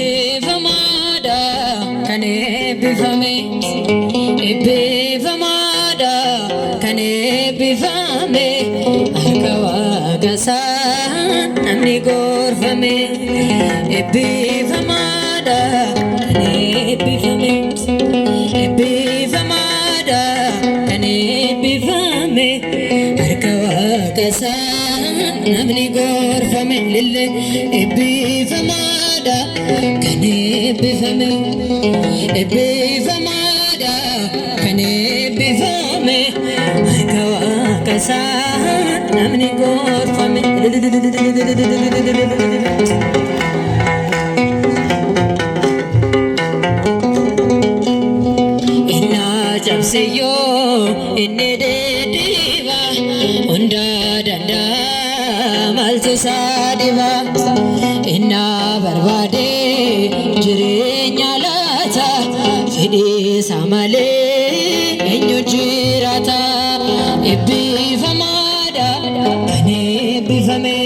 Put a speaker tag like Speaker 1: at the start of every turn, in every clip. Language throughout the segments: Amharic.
Speaker 1: ebbifamaadha kan eebbifame ebbifamaadha kan eebbifame harka Waaqaatiin namni gorfame ebbifamaadha kan eebbifame ebbifamaadha kan eebbifame harka Waaqaatiin namni gorfame lille ebbifamaadha kan eebbifame ebbifamaadha kan eebbifame harka Waaqaatiin namni gorfame inna cabsiyyo inni dediba hunda danda'a maaltu isaa dhiba inna barbaade jireenya laata fedhii isaa malee eenyu jiraata ebbifamaadha kan eebbifame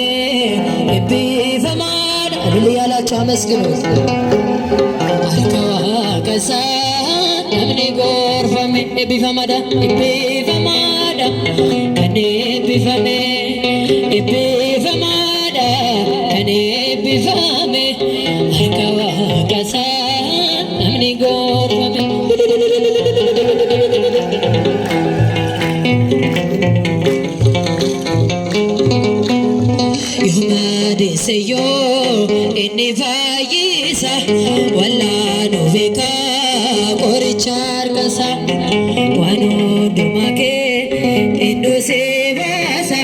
Speaker 1: ebbifamaadha እልል ያላችሁ አመስግኑት harka Waaqaatiin namni gorfame ebbifamaadha ebbifamaadha kan eebbifame ebbifamaadha kan eebbifame harka Waaqaatiin namni gorfame yomadeesseyo inni fayyisa wallaanuu beeka qoricha harkasa waan hundumaa kee iddosee baasa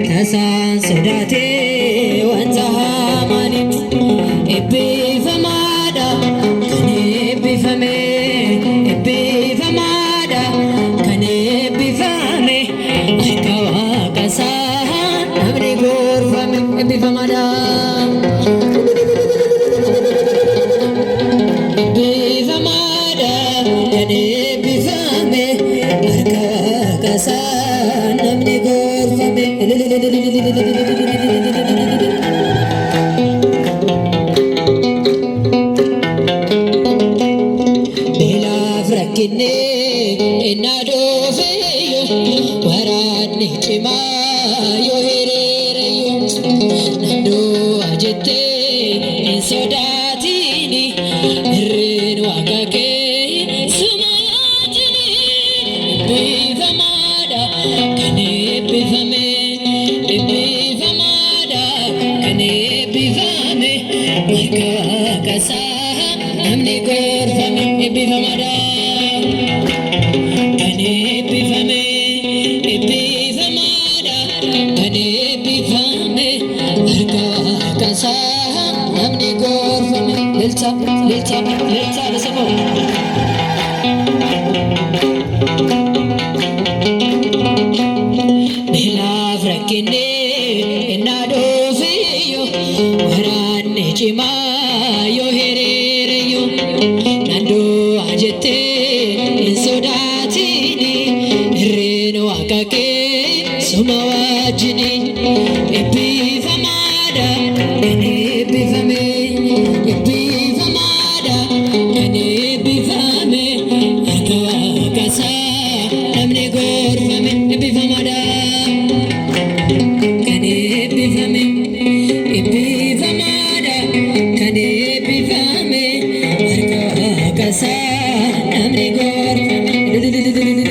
Speaker 1: tasaan sodaatee wanta hamaani ebbifamaadha kan eebbifame ebbifamaadha kan eebbifame harka Waaqaatiin namni gorfame ebbifamaadha ebbifamaadha kan eebbifame harka Waaqaatiin namni gorfame beelaaf rakkinne innaa doofeeyyo waraanni cimaa yoo hiriireyyo nandoo jettee hin sodaatini irreen Waaqa kee suma yaatini ebbifamaadha kan eebbifame ebbifamaadha kan eebbifame harka Waaqaatiin namni gorfame ebbifamaadha kan eebbifame ebbifamaadha kan eebbifame harka Waaqaatiin namni gorfame lilcha lilcha lilcha lasafo beelaaf rakkinne innaa doofeeyyo waraanni cimaa yoo hiriireyyo nandoo jettee hin sodaatini irreen Waaqa kee suma wajjini ebbifamaadha kan eebbifame ebbifamaadha kan eebbifame harka Waaqaatiin namni gorfame ebbifamaadha kan eebbifame ebbifamaadha kan eebbifame harka Waaqaatiin namni gorfame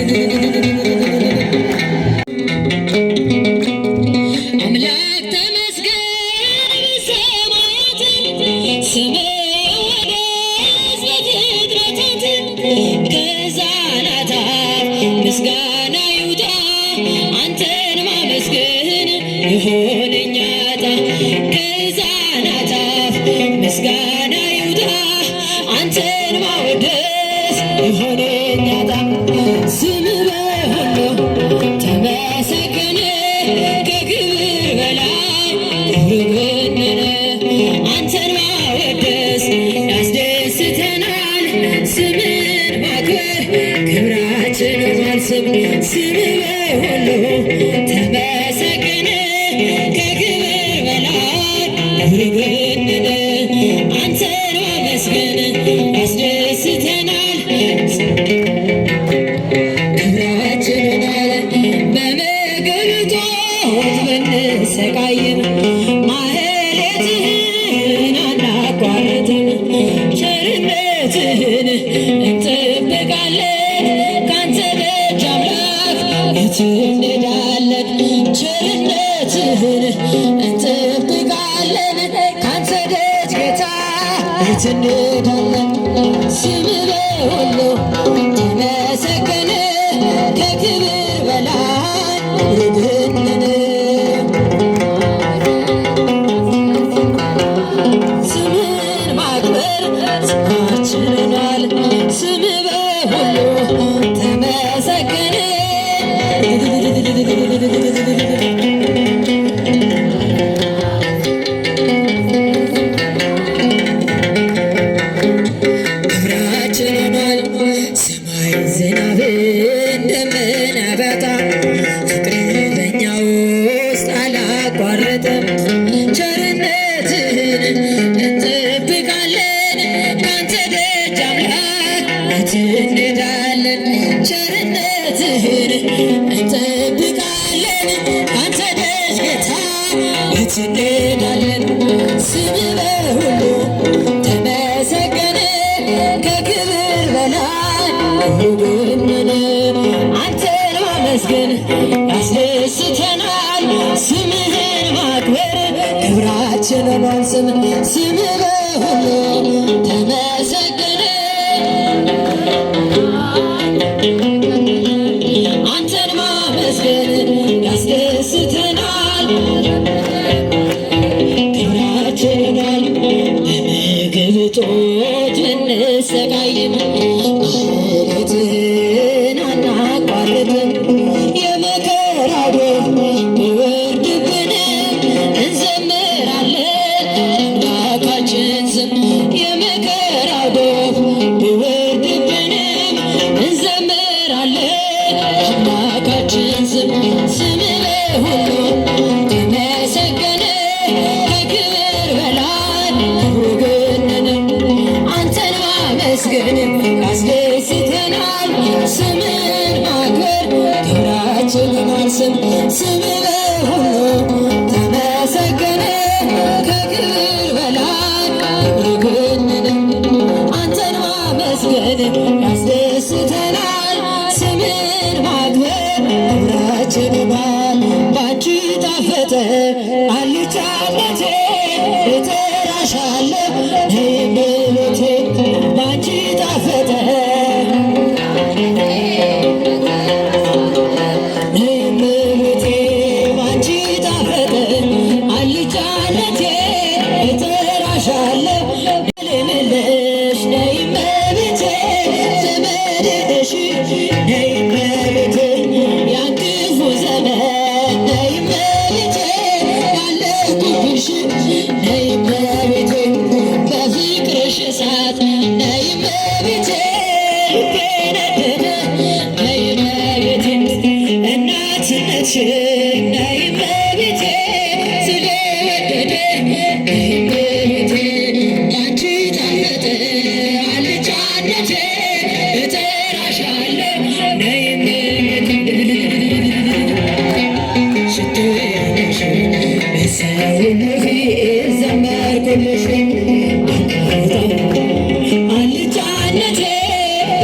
Speaker 1: አምላክ ተመስገን በሰማያት ስምህ ይወደስ በፍጥረታት ከሕፃናት አፍ ምስጋና ይውጣ አንተን ማመስገን ይሁነኝ ዕጣ ከሕፃናት አፍ ምስጋና ይውጣ አንተን ማወደስ ይሁነኝ ዕጣ ስምህ በሁሉ ተመሰገነ ከክብር በላይ ክብር ገነነ አንተን ማወደስ ያስደስተናል ስምን ማክበር ክብራችን ሆኗል ስምህ በሁሉ ተመሰገነ ከክብር በላይ ክብር ገነነ ቸርነትህን እንጠብቃለን ካንተ ደጅ አምላክ የት እንሄዳለን? ቸርነትህን እንጠብቃለን ካንተ ደጅ ጌታ የት እንሄዳለን? ስምህ በሁሉ ተመሰገነ ከክብር በላይ ርግነን ስምህን ማክበር ስራችን ሆኗል። ስምህ በሁሉ ተመሰገነ ክብራችን ሆኗል። ሰማይ ዝናብን ደመና ቢያጣ ፍቅር በእኛ ውስጥ አላቋረጠም። ቸርነትህን እንጠብቃለን ካንተ ደጅ አምላክ የት እንሄዳለን? ቸርነትህን እንጠብቃለን ካንተ ደጅ ጌታ የት እንሄዳለን? ስምህ በሁሉ ተመሰገነ ከክብር በላይ ርግነን አንተን ማመስገን ያስደስተናል። ስምህን ማክበር ክብራችን ሆኗል። ስምህ በሁሉ ተመሰገነ አንተን ማመስገን ያስደስተናል። ክብራችን ሆኗል። በምግብ እጦት ብንሰቃይም ማህሌትህን አናቋርጥም። የመከራው ዶፍ ቢወርድብንም እንዘምራለን አምላካችን ስም። የመከራው ዶፍ ቢወርድብንም እንዘምራለን አምላካችን ስም። ስምህ በሁሉ ተመሰገነ ከክብር በላይ ርግነን አንተን ማመስገን ያስደስተናል። ስምህን ማክበር ክብራችን ሆኗል። ስምህ በሁሉ ተመሰገነ ከክብር በላይ ርግነን አንተን ማመስገን ያስደስተናል። ስምህን ማክበር ክብራችን ሆኗል። ባንቺ ጣፈጠ አልጫነቴ እጠራሻለሁ ነይ እመቤቴ ባንቺ ጣፈጠ ነይ እመቤቴ ባንቺ ጣፈጠ አልጫነቴ እጠራሻለሁ ልልሽ ነይ እመቤቴ ዘመዴ ነሽ ነይ እመቤቴ ያን ክፉ ዘመን ነይ እመቤቴ ያለሁብሽ ነይ እመቤቴ በፍቅርሽ እሳት ነይ እመቤቴ ልቤ ነደደ ነይ እመቤቴ እናትነትሽን ነይ እመቤቴ ስለወደደ ነይ እመቤቴ ያንቺ ጣፈጠ አልጫነቴ እጠራሻለሁ ነይ እመቤቴ ሽቶዬ ነሽ በሰው ሁሉ ፊት ዘመርኩልሽ አልጫነቴ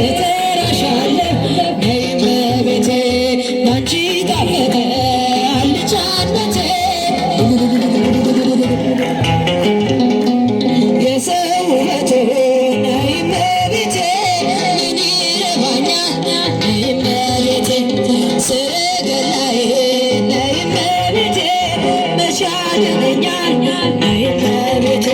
Speaker 1: እጠራሻለሁ ነይ እመቤቴ ባንቺ ጣፈጠ አልጫነቴ የሰው ውበቱ ነይ እመቤቴ ምን ይረባኛል ነይ እመቤቴ ሰረገላዬ ነይ እመቤቴ መቼ ያድነኛል ነይ እመቤቴ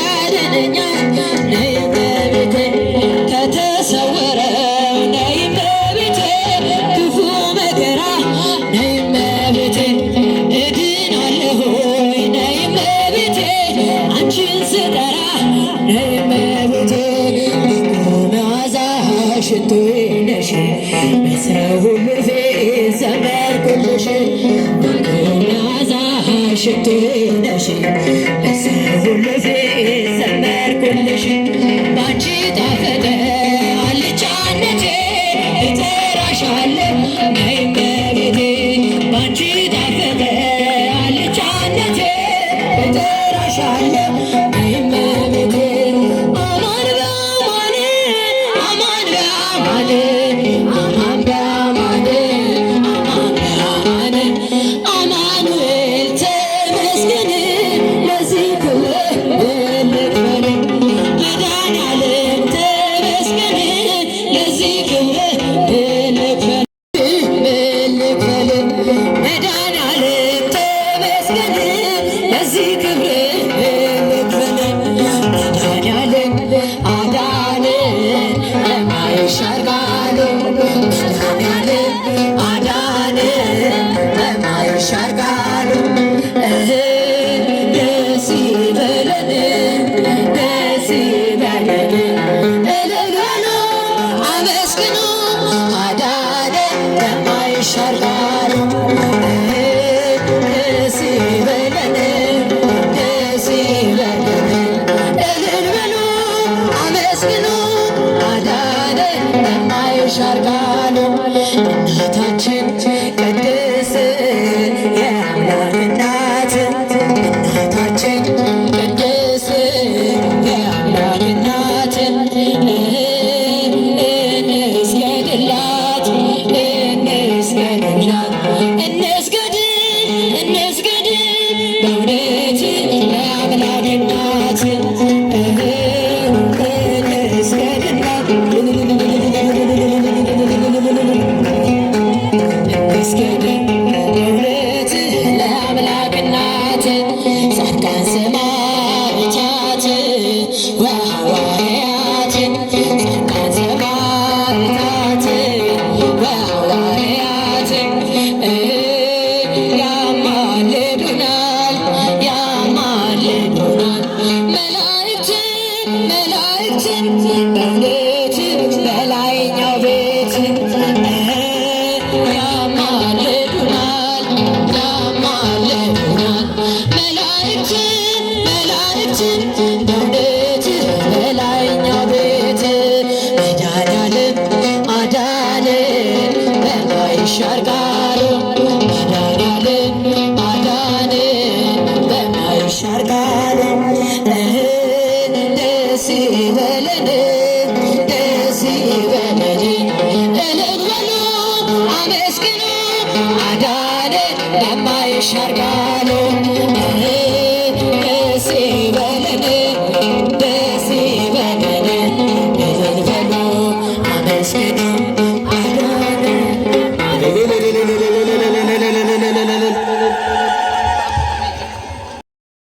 Speaker 1: ያድነኛል። ነይ እመቤቴ ከተሰወረው ነይ እመቤቴ ክፉ መከራ ነይ እመቤቴ እድናለሁኝ ነይ እመቤቴ አንቺን ስጠራ ነይ እመቤቴ መዓዛ ሽቶዬ ነሽ በሰው ሁሉ ፊት ዘመርኩልሽ መዓዛ ሽቶዬ ነሽ በሰው ሁሉ ፊት ዘመርኩልሽ ባንቺ ጣፈጠ አልጫነቴ እጠራሻለሁ ነይ እመቤቴ ባንቺ ጣፈጠ አልጫነቴ እጠራሻለሁ ነይ እመቤቴ አማን በአማን አማን በአማን አማን በአማን አማን በአማን አማኑኤል ተመስገን ለዚህ ክብር ልክፈል መድኃኒዓለም ተመስገን ለዚህ ክብር ልክፈል መድኃኒዓለም ተመስገን ለዚህ ክብር ልክፈል መድኃኒዓለም አዳነን ለማይሻር ቃሉ መድኃኒዓለም አዳነን ለማይሻር ቃሉ ደስ ይበለን ደስ ይበለን እልል በሉ አመስግኑ አዳነን ለማይሻር ቃሉ ደስ ይበለን ደስ ይበለን እልል በሉ አመስግኑ አዳነን ለማይሻር ቃሉ እናታችን ቅድስት የአምላክ እናት እናታችን ቅድስት የአምላክ እናት እንስገድላት እንስገድላት እንስገድ እንስገድ በእውነት ለአምላክ እናት እንስገድላት እንስገድ በእውነት ለአምላክ እናት ጻድቃን ሰማዕታት ወሐዋርያት ጻድቃን ሰማዕታት ወሐዋርያት ያማልዱናል ያማልዱናል መላእክትን በእውነት በላይኛው ቤት ያማልዱናል ያማልዱናል መላእክትን በእውነት በላይኛው ቤት መድኃኒዓለም አዳነን በማይሻር ቃሉ መድኃኒዓለም አዳነን በማይሻር ቃሉ ደስ ይበለን ደስ ይበለን እልል በሉ አመስግኑ አዳነን በማይሻር ቃሉ